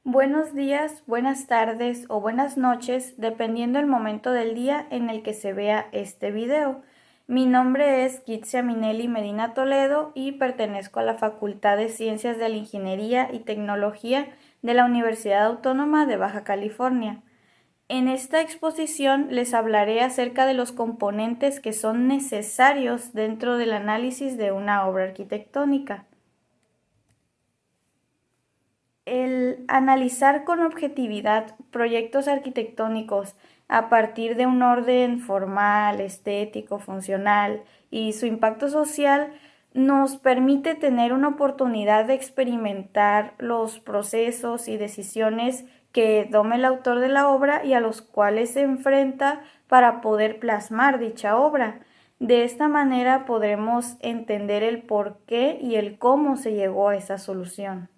Buenos días, buenas tardes o buenas noches, dependiendo el momento del día en el que se vea este video. Mi nombre es Kitsia Minelli Medina Toledo y pertenezco a la Facultad de Ciencias de la Ingeniería y Tecnología de la Universidad Autónoma de Baja California. En esta exposición les hablaré acerca de los componentes que son necesarios dentro del análisis de una obra arquitectónica. El analizar con objetividad proyectos arquitectónicos a partir de un orden formal, estético, funcional y su impacto social nos permite tener una oportunidad de experimentar los procesos y decisiones que toma el autor de la obra y a los cuales se enfrenta para poder plasmar dicha obra. De esta manera podremos entender el por qué y el cómo se llegó a esa solución.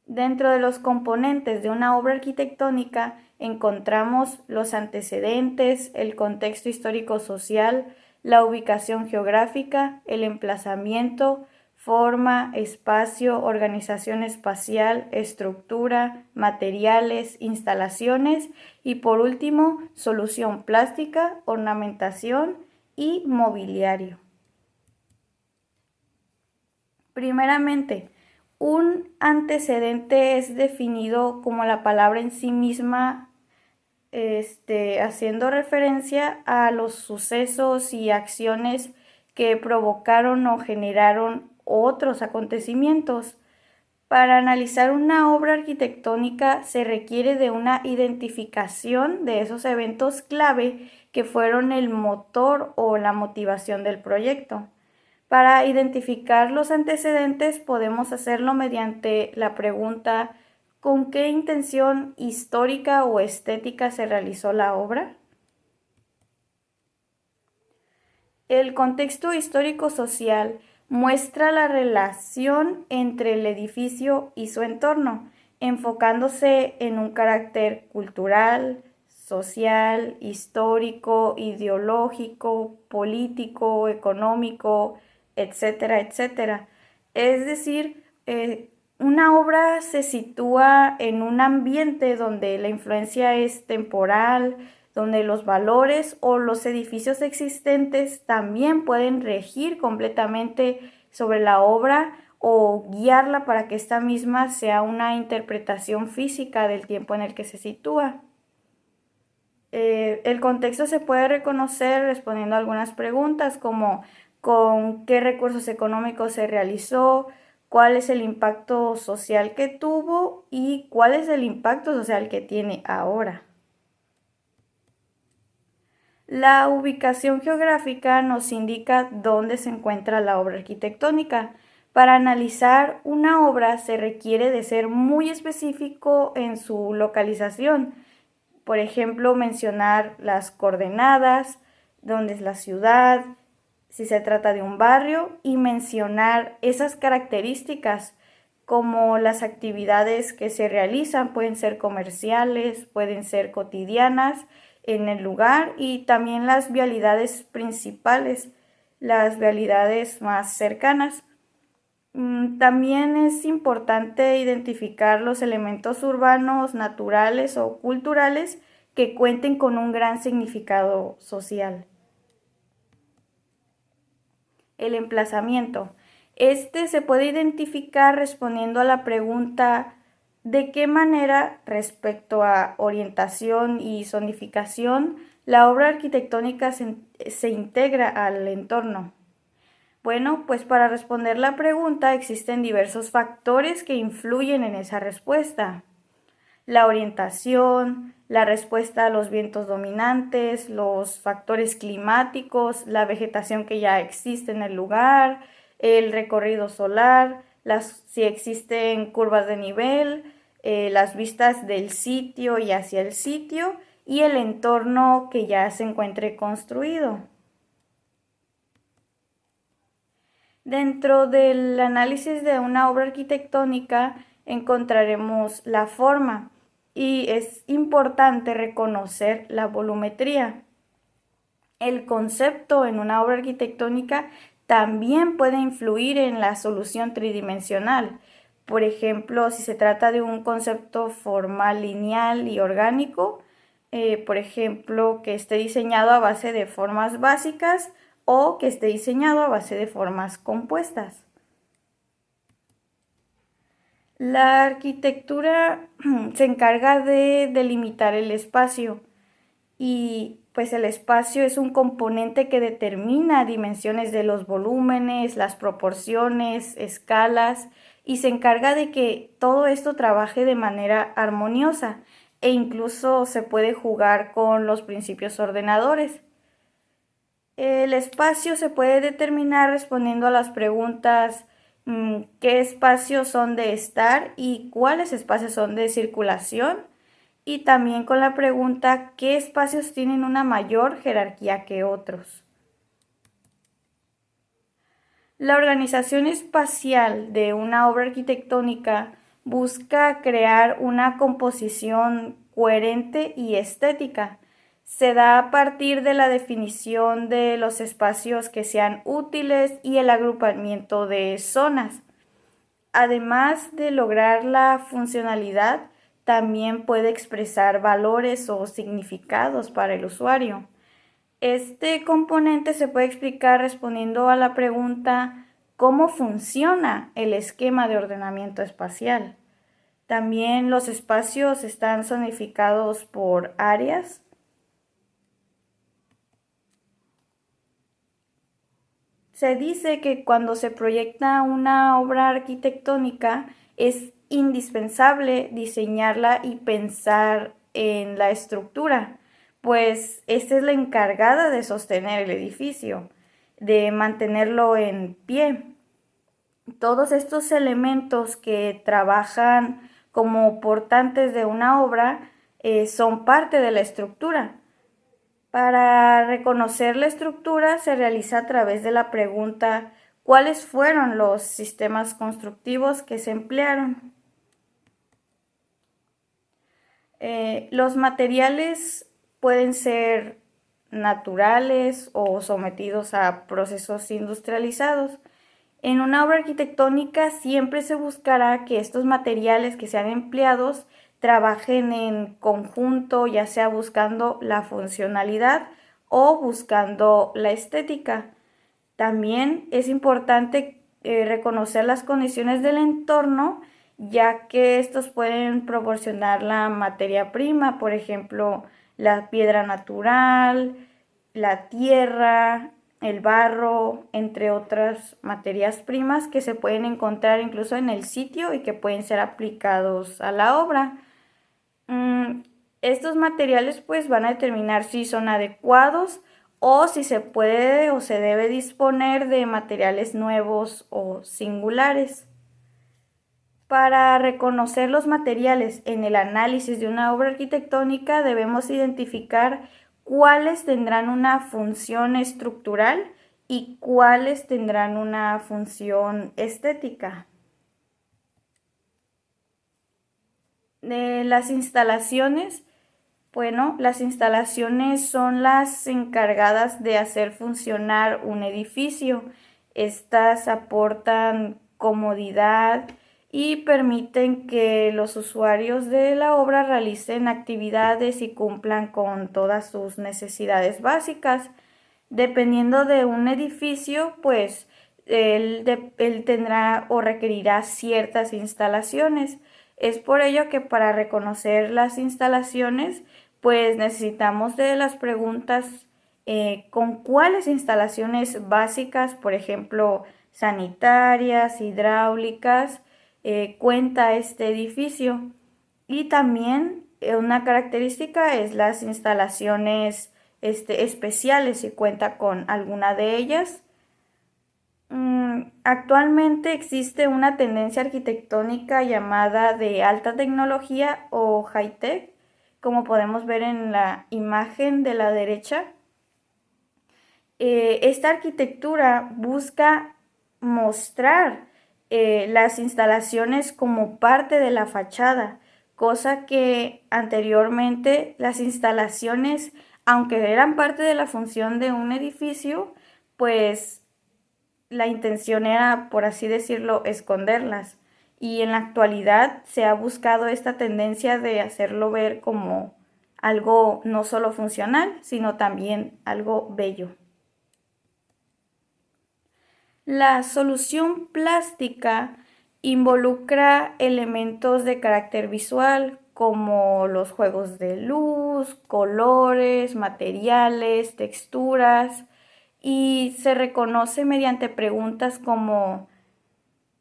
Dentro de los componentes de una obra arquitectónica encontramos los antecedentes, el contexto histórico-social, la ubicación geográfica, el emplazamiento, forma, espacio, organización espacial, estructura, materiales, instalaciones y por último, solución plástica, ornamentación y mobiliario. Primeramente, un antecedente es definido como la palabra en sí misma, haciendo referencia a los sucesos y acciones que provocaron o generaron otros acontecimientos. Para analizar una obra arquitectónica se requiere de una identificación de esos eventos clave que fueron el motor o la motivación del proyecto. Para identificar los antecedentes podemos hacerlo mediante la pregunta ¿con qué intención histórica o estética se realizó la obra? El contexto histórico-social muestra la relación entre el edificio y su entorno, enfocándose en un carácter cultural, social, histórico, ideológico, político, económico, etcétera, etcétera. Es decir, una obra se sitúa en un ambiente donde la influencia es temporal, donde los valores o los edificios existentes también pueden regir completamente sobre la obra o guiarla para que esta misma sea una interpretación física del tiempo en el que se sitúa. El contexto se puede reconocer respondiendo a algunas preguntas como con qué recursos económicos se realizó, cuál es el impacto social que tuvo y cuál es el impacto social que tiene ahora. La ubicación geográfica nos indica dónde se encuentra la obra arquitectónica. Para analizar una obra se requiere de ser muy específico en su localización. Por ejemplo, mencionar las coordenadas, dónde es la ciudad, si se trata de un barrio, y mencionar esas características como las actividades que se realizan, pueden ser comerciales, pueden ser cotidianas en el lugar y también las vialidades principales, las vialidades más cercanas. También es importante identificar los elementos urbanos, naturales o culturales que cuenten con un gran significado social. El emplazamiento. Este se puede identificar respondiendo a la pregunta ¿de qué manera, respecto a orientación y zonificación, la obra arquitectónica se integra al entorno? Bueno, pues para responder la pregunta existen diversos factores que influyen en esa respuesta. La orientación, la respuesta a los vientos dominantes, los factores climáticos, la vegetación que ya existe en el lugar, el recorrido solar, si existen curvas de nivel, las vistas del sitio y hacia el sitio y el entorno que ya se encuentre construido. Dentro del análisis de una obra arquitectónica encontraremos la forma y es importante reconocer la volumetría. El concepto en una obra arquitectónica también puede influir en la solución tridimensional. Por ejemplo, si se trata de un concepto formal, lineal y orgánico, por ejemplo, que esté diseñado a base de formas básicas o que esté diseñado a base de formas compuestas. La arquitectura se encarga de delimitar el espacio y pues el espacio es un componente que determina dimensiones de los volúmenes, las proporciones, escalas y se encarga de que todo esto trabaje de manera armoniosa e incluso se puede jugar con los principios ordenadores. El espacio se puede determinar respondiendo a las preguntas qué espacios son de estar y cuáles espacios son de circulación y también con la pregunta qué espacios tienen una mayor jerarquía que otros. La organización espacial de una obra arquitectónica busca crear una composición coherente y estética. Se da a partir de la definición de los espacios que sean útiles y el agrupamiento de zonas. Además de lograr la funcionalidad, también puede expresar valores o significados para el usuario. Este componente se puede explicar respondiendo a la pregunta ¿cómo funciona el esquema de ordenamiento espacial? También los espacios están zonificados por áreas. Se dice que cuando se proyecta una obra arquitectónica es indispensable diseñarla y pensar en la estructura, pues esta es la encargada de sostener el edificio, de mantenerlo en pie. Todos estos elementos que trabajan como portantes de una obra son parte de la estructura. Para reconocer la estructura se realiza a través de la pregunta ¿cuáles fueron los sistemas constructivos que se emplearon? Los materiales pueden ser naturales o sometidos a procesos industrializados. En una obra arquitectónica siempre se buscará que estos materiales que sean empleados trabajen en conjunto, ya sea buscando la funcionalidad o buscando la estética. También es importante reconocer las condiciones del entorno, ya que estos pueden proporcionar la materia prima, por ejemplo, la piedra natural, la tierra, el barro, entre otras materias primas que se pueden encontrar incluso en el sitio y que pueden ser aplicados a la obra. Mm, Estos materiales pues van a determinar si son adecuados o si se puede o se debe disponer de materiales nuevos o singulares. Para reconocer los materiales en el análisis de una obra arquitectónica debemos identificar cuáles tendrán una función estructural y cuáles tendrán una función estética. Las instalaciones, bueno, las instalaciones son las encargadas de hacer funcionar un edificio. Estas aportan comodidad y permiten que los usuarios de la obra realicen actividades y cumplan con todas sus necesidades básicas. Dependiendo de un edificio, pues él tendrá o requerirá ciertas instalaciones. Es por ello que para reconocer las instalaciones, pues necesitamos de las preguntas con cuáles instalaciones básicas, por ejemplo, sanitarias, hidráulicas, cuenta este edificio. Y también una característica es las instalaciones especiales, si cuenta con alguna de ellas. Actualmente existe una tendencia arquitectónica llamada de alta tecnología o high-tech, como podemos ver en la imagen de la derecha. Esta arquitectura busca mostrar las instalaciones como parte de la fachada, cosa que anteriormente las instalaciones, aunque eran parte de la función de un edificio, pues la intención era, por así decirlo, esconderlas. y en la actualidad se ha buscado esta tendencia de hacerlo ver como algo no solo funcional, sino también algo bello. La solución plástica involucra elementos de carácter visual como los juegos de luz, colores, materiales, texturas, y se reconoce mediante preguntas como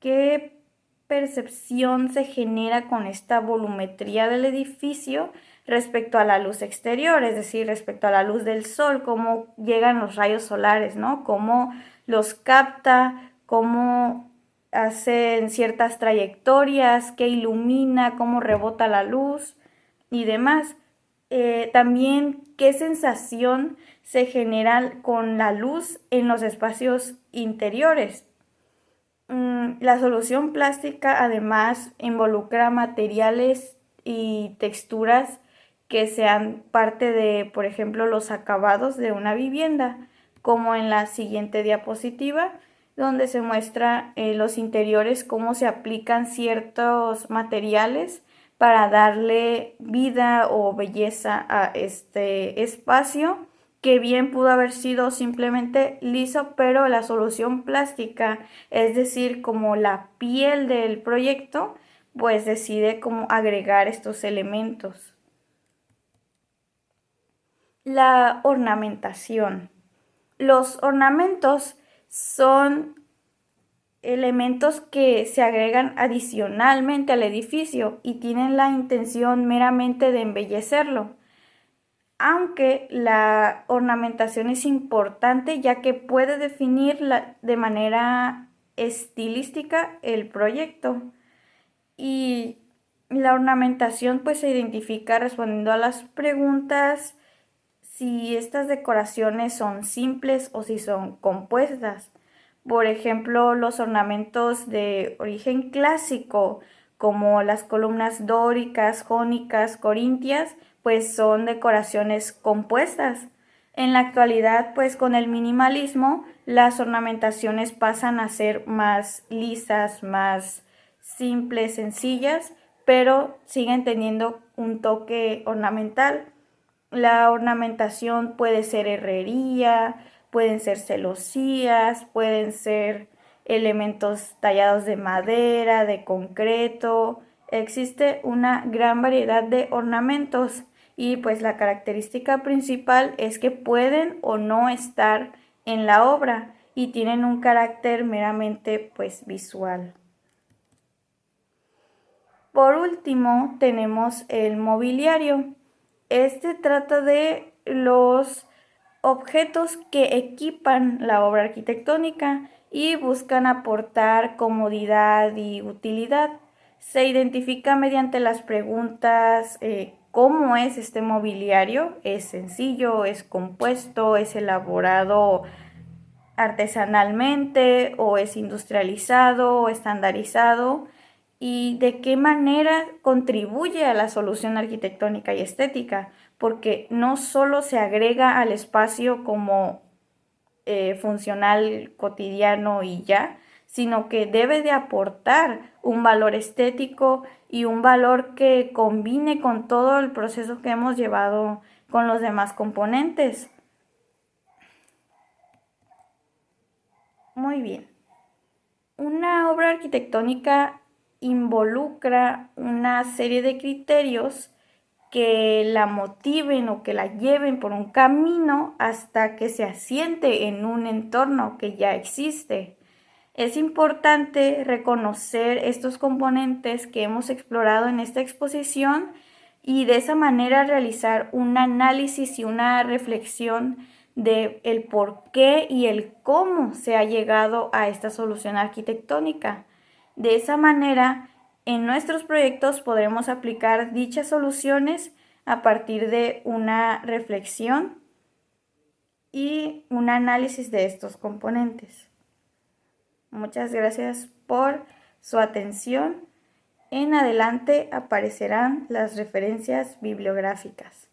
¿qué percepción se genera con esta volumetría del edificio respecto a la luz exterior? Es decir, respecto a la luz del sol, cómo llegan los rayos solares, ¿no? Cómo los capta, cómo hacen ciertas trayectorias, qué ilumina, cómo rebota la luz y demás. También qué sensación se genera con la luz en los espacios interiores. La solución plástica además involucra materiales y texturas que sean parte de, por ejemplo, los acabados de una vivienda, como en la siguiente diapositiva, donde se muestra los interiores, cómo se aplican ciertos materiales para darle vida o belleza a este espacio que bien pudo haber sido simplemente liso, pero la solución plástica, es decir, como la piel del proyecto, pues decide cómo agregar estos elementos. La ornamentación. Los ornamentos son elementos que se agregan adicionalmente al edificio y tienen la intención meramente de embellecerlo. Aunque la ornamentación es importante ya que puede definir de manera estilística el proyecto. Y la ornamentación pues se identifica respondiendo a las preguntas si estas decoraciones son simples o si son compuestas. Por ejemplo, los ornamentos de origen clásico, como las columnas dóricas, jónicas, corintias, pues son decoraciones compuestas. En la actualidad, pues con el minimalismo, las ornamentaciones pasan a ser más lisas, más simples, sencillas, pero siguen teniendo un toque ornamental. La ornamentación puede ser herrería, pueden ser celosías, pueden ser elementos tallados de madera, de concreto. Existe una gran variedad de ornamentos y pues la característica principal es que pueden o no estar en la obra y tienen un carácter meramente pues visual. Por último, tenemos el mobiliario. Este trata de los objetos que equipan la obra arquitectónica y buscan aportar comodidad y utilidad. Se identifica mediante las preguntas ¿cómo es este mobiliario? ¿Es sencillo? ¿Es compuesto? ¿Es elaborado artesanalmente? ¿O es industrializado o estandarizado? ¿Y de qué manera contribuye a la solución arquitectónica y estética? Porque no solo se agrega al espacio como funcional cotidiano y ya, sino que debe de aportar un valor estético y un valor que combine con todo el proceso que hemos llevado con los demás componentes. Muy bien. Una obra arquitectónica involucra una serie de criterios que la motiven o que la lleven por un camino hasta que se asiente en un entorno que ya existe. Es importante reconocer estos componentes que hemos explorado en esta exposición y de esa manera realizar un análisis y una reflexión de el por qué y el cómo se ha llegado a esta solución arquitectónica. De esa manera, en nuestros proyectos podremos aplicar dichas soluciones a partir de una reflexión y un análisis de estos componentes. Muchas gracias por su atención. En adelante aparecerán las referencias bibliográficas.